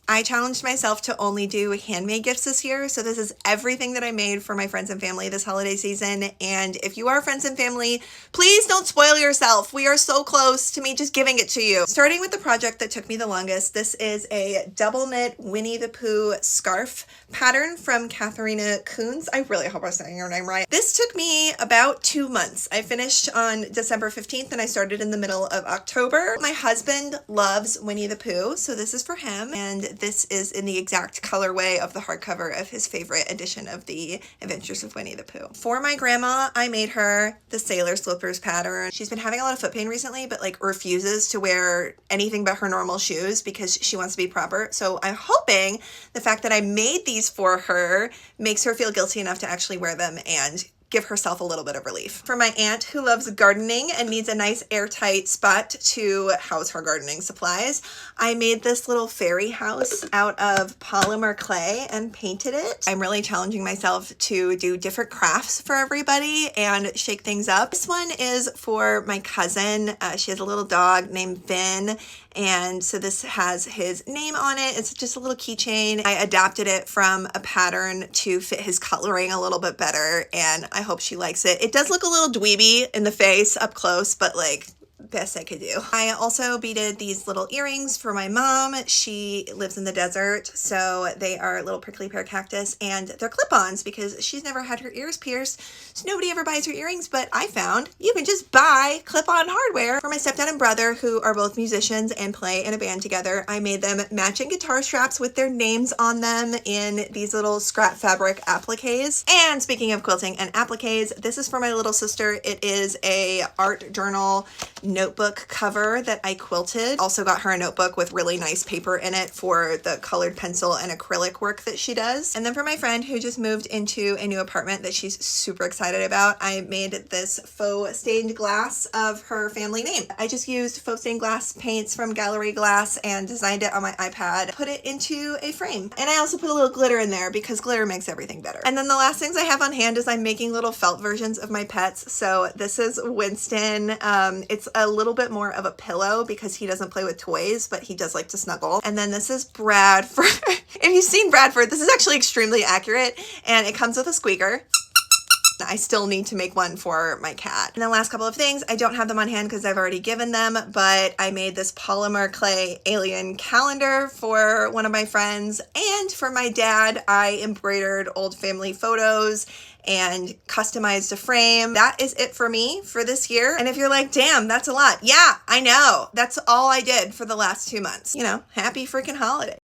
I challenged myself to only do handmade gifts this year, so this is everything that I made for my friends and family this holiday season. And if you are friends and family, please don't spoil yourself. We are so close to me just giving it to you. Starting with the project that took me the longest, this is a double knit Winnie the Pooh scarf pattern from Katharina Coons. I really hope I'm saying her name right. This took me about 2 months. I finished on December 15th and I started in the middle of October. My husband loves Winnie the Pooh, so this is for him, and this is in the exact colorway of the hardcover of his favorite edition of the Adventures of Winnie the Pooh. For my grandma, I made her the sailor slippers pattern. She's been having a lot of foot pain recently, but like refuses to wear anything but her normal shoes because she wants to be proper. So I'm hoping the fact that I made these for her makes her feel guilty enough to actually wear them and give herself a little bit of relief. For my aunt who loves gardening and needs a nice airtight spot to house her gardening supplies, I made this little fairy house out of polymer clay and painted it. I'm really challenging myself to do different crafts for everybody and shake things up. This one is for my cousin. She has a little dog named Finn, and so this has his name on it. It's just a little keychain. I adapted it from a pattern to fit his coloring a little bit better, and I hope she likes it. It does look a little dweeby in the face up close, but like, best I could do. I also beaded these little earrings for my mom. She lives in the desert, so they are little prickly pear cactus, and they're clip-ons because she's never had her ears pierced, so nobody ever buys her earrings, but I found you can just buy clip-on hardware. For my stepdad and brother, who are both musicians and play in a band together, I made them matching guitar straps with their names on them in these little scrap fabric appliques. And speaking of quilting and appliques, this is for my little sister. It is a art journal notebook cover that I quilted. Also got her a notebook with really nice paper in it for the colored pencil and acrylic work that she does. And then for my friend who just moved into a new apartment that she's super excited about, I made this faux stained glass of her family name. I just used faux stained glass paints from Gallery Glass and designed it on my iPad, put it into a frame. And I also put a little glitter in there because glitter makes everything better. And then the last things I have on hand is I'm making little felt versions of my pets. So this is Winston. It's a little bit more of a pillow because he doesn't play with toys, but he does like to snuggle. And then this is Bradford. If you've seen Bradford, this is actually extremely accurate, and it comes with a squeaker. I still need to make one for my cat. And the last couple of things, I don't have them on hand because I've already given them, but I made this polymer clay alien calendar for one of my friends. And for my dad, I embroidered old family photos and customized a frame. That is it for me for this year. And if you're like, damn, that's a lot. Yeah, I know. That's all I did for the last 2 months. You know, happy freaking holiday.